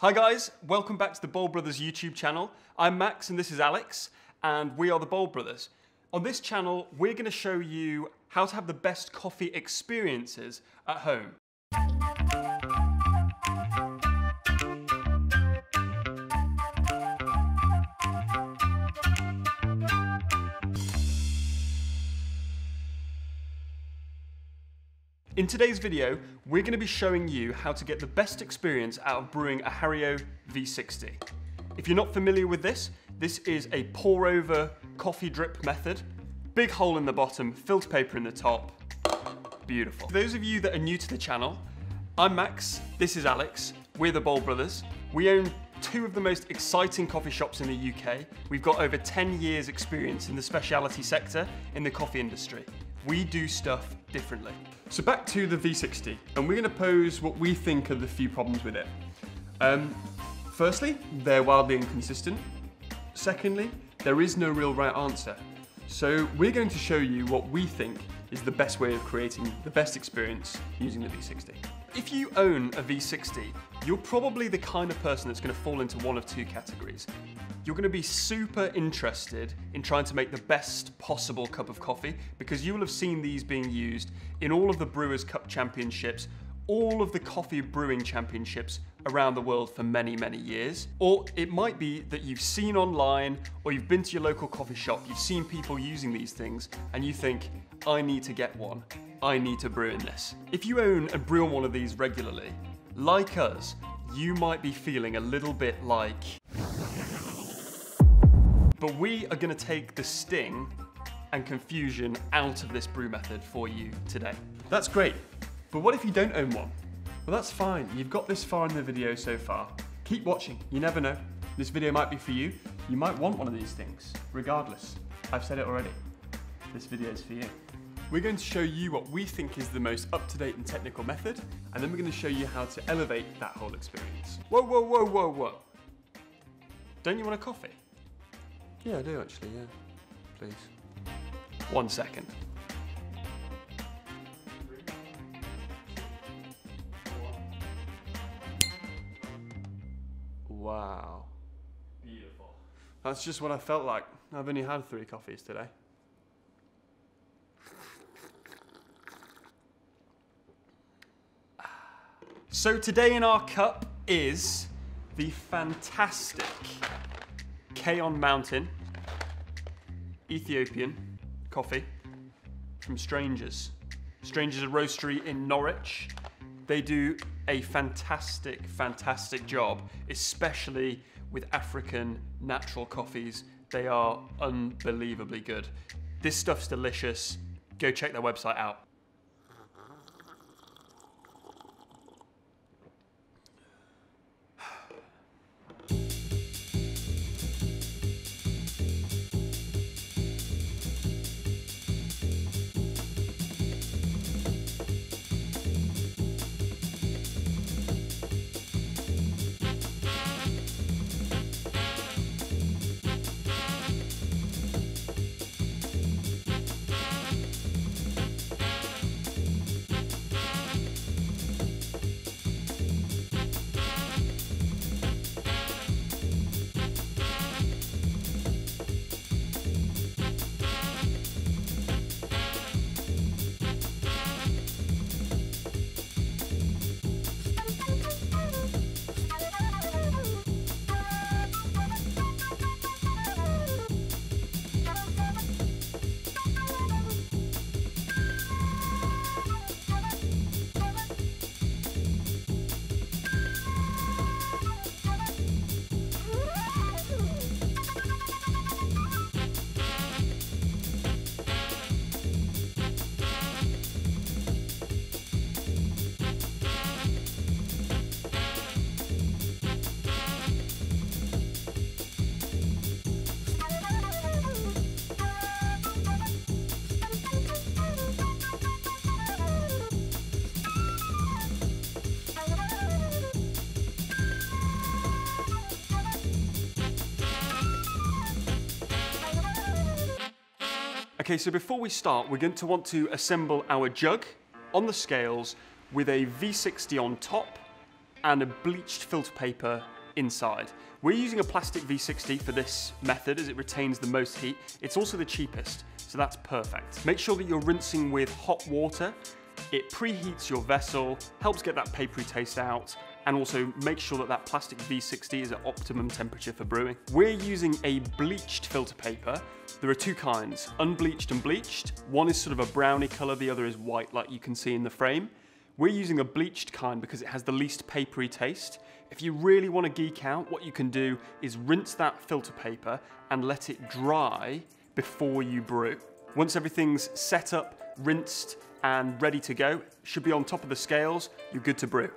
Hi guys, welcome back to the Bould Brothers YouTube channel. I'm Max and this is Alex, and we are the Bould Brothers. On this channel, we're going to show you how to have the best coffee experiences at home. In today's video, we're going to be showing you how to get the best experience out of brewing a Hario V60. If you're not familiar with this, this is a pour-over coffee drip method. Big hole in the bottom, filter paper in the top. Beautiful. For those of you that are new to the channel, I'm Max, this is Alex, we're the Bould Brothers. We own two of the most exciting coffee shops in the UK. We've got over 10 years experience in the specialty sector in the coffee industry. We do stuff differently. So back to the V60, and we're going to pose what we think are the few problems with it. Firstly, they're wildly inconsistent. Secondly, there is no real right answer. So we're going to show you what we think is the best way of creating the best experience using the V60. If you own a V60, you're probably the kind of person that's going to fall into one of two categories. You're going to be super interested in trying to make the best possible cup of coffee because you will have seen these being used in all of the Brewers Cup Championships, all of the coffee brewing championships around the world for many, many years. Or it might be that you've seen online or you've been to your local coffee shop, you've seen people using these things and you think, I need to get one. I need to brew in this. If you own and brew on one of these regularly, like us, you might be feeling a little bit like... But we are going to take the sting and confusion out of this brew method for you today. That's great, but what if you don't own one? Well, that's fine. You've got this far in the video so far. Keep watching, you never know. This video might be for you. You might want one of these things, regardless. I've said it already. This video is for you. We're going to show you what we think is the most up-to-date and technical method, and then we're going to show you how to elevate that whole experience. Whoa, whoa, whoa, whoa, whoa. Don't you want a coffee? Yeah, I do actually, yeah. Please. 1 second. Wow. Beautiful. That's just what I felt like. I've only had 3 coffees today. So today in our cup is the fantastic K-On Mountain Ethiopian coffee from Strangers. Strangers are a roastery in Norwich. They do a fantastic, fantastic job, especially with African natural coffees. They are unbelievably good. This stuff's delicious. Go check their website out. Okay, so before we start, we're going to want to assemble our jug on the scales with a V60 on top and a bleached filter paper inside. We're using a plastic V60 for this method as it retains the most heat. It's also the cheapest, so that's perfect. Make sure that you're rinsing with hot water. It preheats your vessel, helps get that papery taste out, and also make sure that that plastic V60 is at optimum temperature for brewing. We're using a bleached filter paper. There are two kinds, unbleached and bleached. One is sort of a browny color, the other is white like you can see in the frame. We're using a bleached kind because it has the least papery taste. If you really want to geek out, what you can do is rinse that filter paper and let it dry before you brew. Once everything's set up, rinsed, and ready to go, should be on top of the scales, you're good to brew.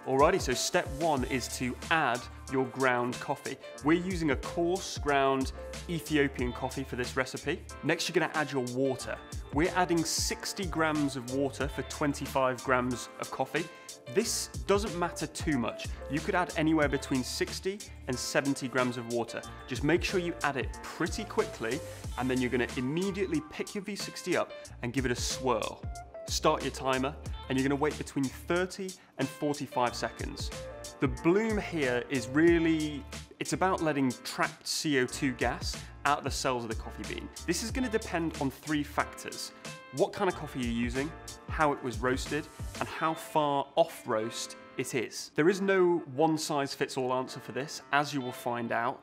Alrighty, so step one is to add your ground coffee. We're using a coarse ground Ethiopian coffee for this recipe. Next, you're gonna add your water. We're adding 60 grams of water for 25 grams of coffee. This doesn't matter too much. You could add anywhere between 60 and 70 grams of water. Just make sure you add it pretty quickly, and then you're gonna immediately pick your V60 up and give it a swirl. Start your timer, and you're gonna wait between 30 and 45 seconds. The bloom here is really, it's about letting trapped CO2 gas out of the cells of the coffee bean. This is gonna depend on three factors: what kind of coffee you're using, how it was roasted, and how far off roast it is. There is no one size fits all answer for this, as you will find out.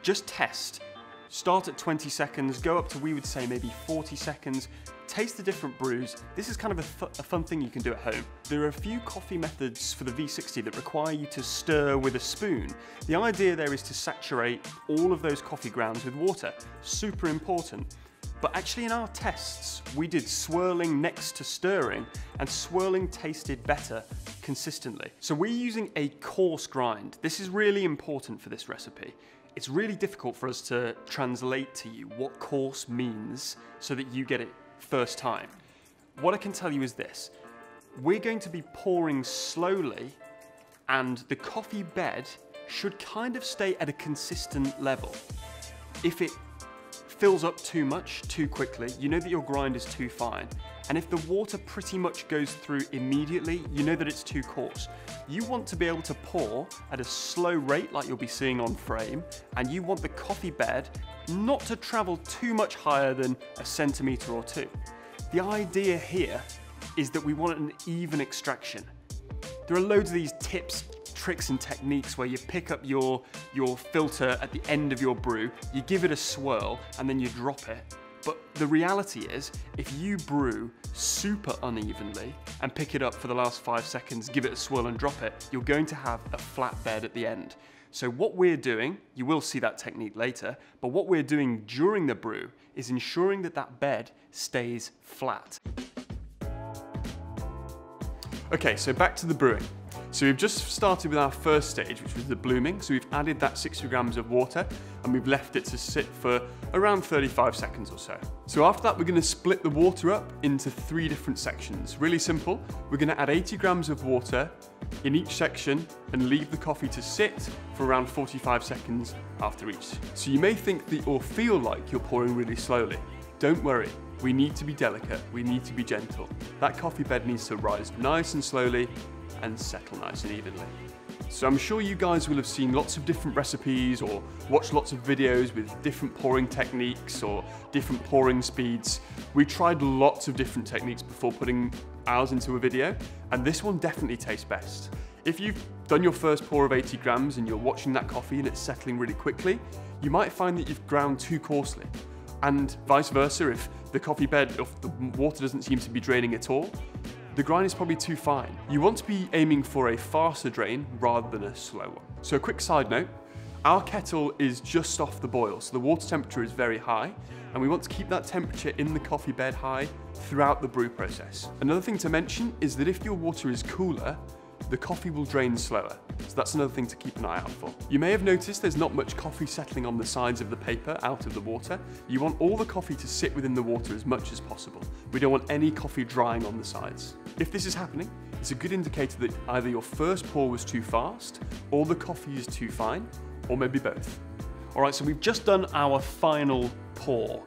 Just test. Start at 20 seconds, go up to, we would say, maybe 40 seconds. Taste the different brews. This is kind of a fun thing you can do at home. There are a few coffee methods for the V60 that require you to stir with a spoon. The idea there is to saturate all of those coffee grounds with water. Super important. But actually in our tests, we did swirling next to stirring, and swirling tasted better consistently. So we're using a coarse grind. This is really important for this recipe. It's really difficult for us to translate to you what coarse means so that you get it first time. What I can tell you is this: we're going to be pouring slowly, and the coffee bed should kind of stay at a consistent level. If it fills up too much too quickly, you know that your grind is too fine. And if the water pretty much goes through immediately, you know that it's too coarse. You want to be able to pour at a slow rate like you'll be seeing on frame, and you want the coffee bed not to travel too much higher than a centimetre or two. The idea here is that we want an even extraction. There are loads of these tips, tricks and techniques where you pick up your filter at the end of your brew, you give it a swirl, and then you drop it. But the reality is, if you brew super unevenly and pick it up for the last 5 seconds, give it a swirl and drop it, you're going to have a flat bed at the end. So what we're doing, you will see that technique later, but what we're doing during the brew is ensuring that that bed stays flat. Okay, so back to the brewing. So we've just started with our first stage, which was the blooming. So we've added that 60 grams of water, and we've left it to sit for around 35 seconds or so. So after that, we're going to split the water up into 3 different sections. Really simple. We're going to add 80 grams of water in each section and leave the coffee to sit for around 45 seconds after each. So you may think that, or feel like you're pouring really slowly. Don't worry. We need to be delicate. We need to be gentle. That coffee bed needs to rise nice and slowly and settle nice and evenly. So I'm sure you guys will have seen lots of different recipes or watched lots of videos with different pouring techniques or different pouring speeds. We tried lots of different techniques before putting ours into a video, and this one definitely tastes best. If you've done your first pour of 80 grams and you're watching that coffee and it's settling really quickly, you might find that you've ground too coarsely. And vice versa, if the coffee bed, if the water doesn't seem to be draining at all, the grind is probably too fine. You want to be aiming for a faster drain rather than a slow one. So a quick side note, our kettle is just off the boil, so the water temperature is very high, and we want to keep that temperature in the coffee bed high throughout the brew process. Another thing to mention is that if your water is cooler, the coffee will drain slower. So that's another thing to keep an eye out for. You may have noticed there's not much coffee settling on the sides of the paper out of the water. You want all the coffee to sit within the water as much as possible. We don't want any coffee drying on the sides. If this is happening, it's a good indicator that either your first pour was too fast, or the coffee is too fine, or maybe both. All right, so we've just done our final pour.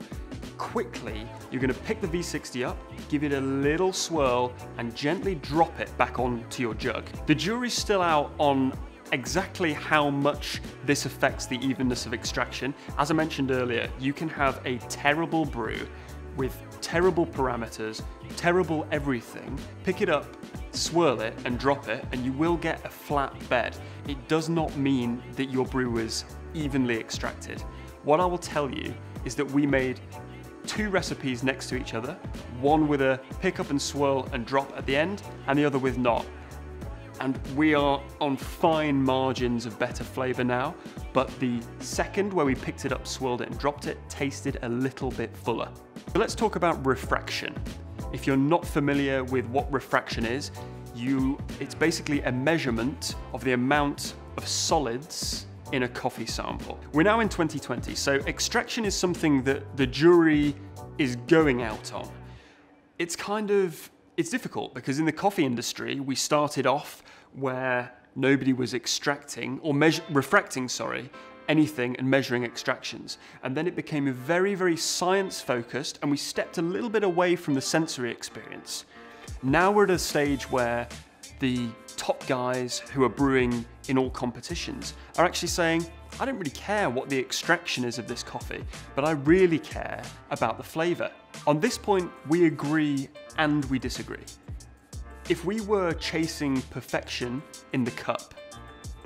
quickly you're going to pick the V60 up, give it a little swirl, and gently drop it back onto your jug. The jury's still out on exactly how much this affects the evenness of extraction. As I mentioned earlier, you can have a terrible brew with terrible parameters, terrible everything, pick it up, swirl it and drop it, and you will get a flat bed. It does not mean that your brew is evenly extracted. What I will tell you is that we made 2 recipes next to each other, one with a pick up and swirl and drop at the end, and the other with not. And we are on fine margins of better flavor now, but the second where we picked it up, swirled it and dropped it, tasted a little bit fuller. So let's talk about refraction. If you're not familiar with what refraction is, it's basically a measurement of the amount of solids in a coffee sample. We're now in 2020, so extraction is something that the jury is going out on. It's difficult because in the coffee industry, we started off where nobody was extracting or refracting, anything and measuring extractions. And then it became very, very science focused, and we stepped a little bit away from the sensory experience. Now we're at a stage where the top guys who are brewing in all competitions are actually saying, I don't really care what the extraction is of this coffee, but I really care about the flavor. On this point, we agree and we disagree. If we were chasing perfection in the cup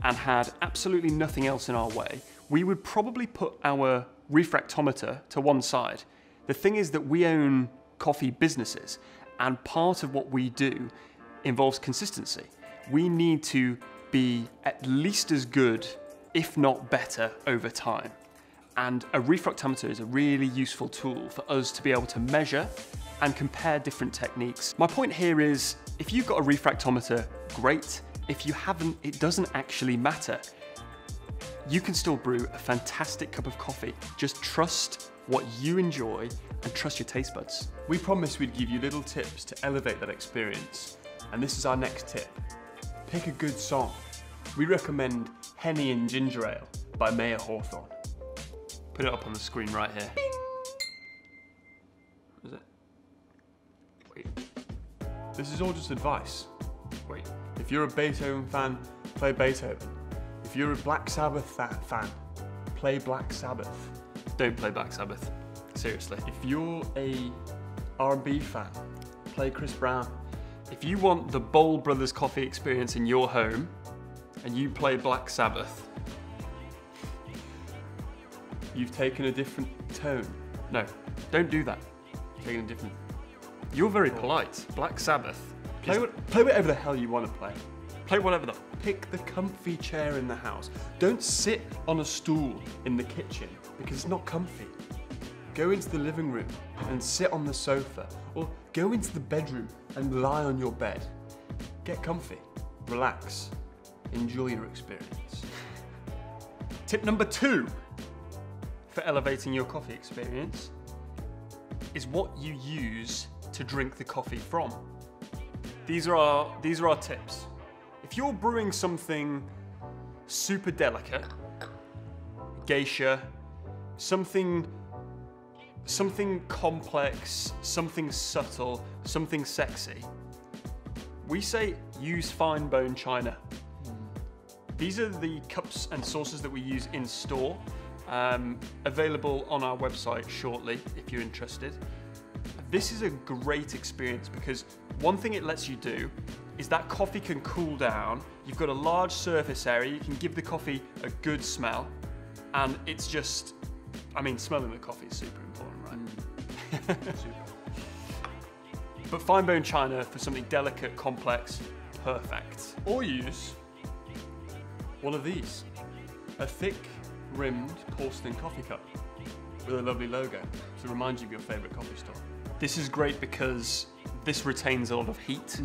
and had absolutely nothing else in our way, we would probably put our refractometer to one side. The thing is that we own coffee businesses, and part of what we do involves consistency. We need to be at least as good, if not better, over time. And a refractometer is a really useful tool for us to be able to measure and compare different techniques. My point here is, if you've got a refractometer, great. If you haven't, it doesn't actually matter. You can still brew a fantastic cup of coffee. Just trust what you enjoy and trust your taste buds. We promised we'd give you little tips to elevate that experience, and this is our next tip. Pick a good song. We recommend Henny and Ginger Ale by Mayor Hawthorne. Put it up on the screen right here. Bing. Is it? Wait. This is all just advice. Wait. If you're a Beethoven fan, play Beethoven. If you're a Black Sabbath fan, play Black Sabbath. Don't play Black Sabbath. Seriously. If you're a R&B fan, play Chris Brown. If you want the Bould Brothers Coffee experience in your home and you play Black Sabbath, you've taken a different tone. No, don't do that. Taking a different... You're very polite. Black Sabbath. Play whatever the hell you want to play. Play whatever the... Pick the comfy chair in the house. Don't sit on a stool in the kitchen because it's not comfy. Go into the living room and sit on the sofa, or go into the bedroom and lie on your bed. Get comfy, relax, enjoy your experience. Tip number 2 for elevating your coffee experience is what you use to drink the coffee from. These are our tips. If you're brewing something super delicate, geisha, something complex, something subtle, something sexy, we say use fine bone china. These are the cups and saucers that we use in store, available on our website shortly if you're interested. This is a great experience because one thing it lets you do is that coffee can cool down. You've got a large surface area, you can give the coffee a good smell, and it's just, I mean, smelling the coffee is super important, right? Super. But fine bone china for something delicate, complex, perfect. Or use one of these, a thick rimmed porcelain coffee cup with a lovely logo to remind you of your favourite coffee store. This is great because this retains a lot of heat.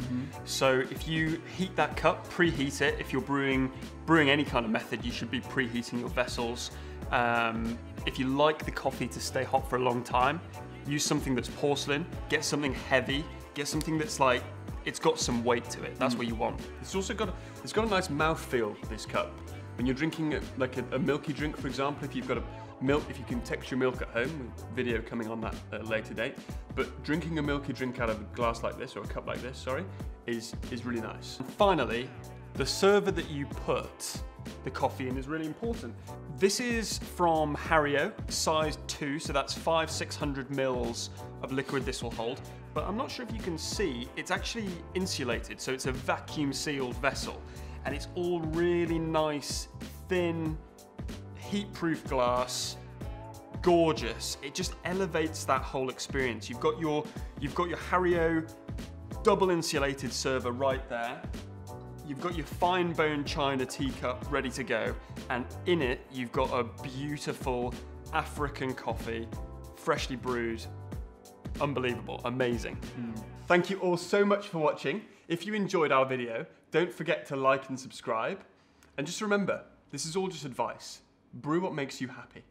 So if you heat that cup, preheat it. If you're brewing any kind of method, you should be preheating your vessels. If you like the coffee to stay hot for a long time, use something that's porcelain, get something heavy, get something that's like it's got some weight to it. That's what you want. It's also got a nice mouthfeel, this cup. When you're drinking like a milky drink, for example, if you've got if you can texture milk at home, video coming on that at a later date, but drinking a milky drink out of a glass like this, or a cup like this, sorry, is really nice. And finally, the server that you put the coffee in is really important. This is from Hario, size 2, so that's 600 mils of liquid this will hold. But I'm not sure if you can see, it's actually insulated, so it's a vacuum sealed vessel. And it's all really nice, thin, heat-proof glass, gorgeous. It just elevates that whole experience. You've got your Hario double insulated server right there. You've got your fine bone china teacup ready to go, and in it you've got a beautiful African coffee, freshly brewed. Unbelievable, amazing. Thank you all so much for watching. If you enjoyed our video, don't forget to like and subscribe. And just remember, this is all just advice. Brew what makes you happy.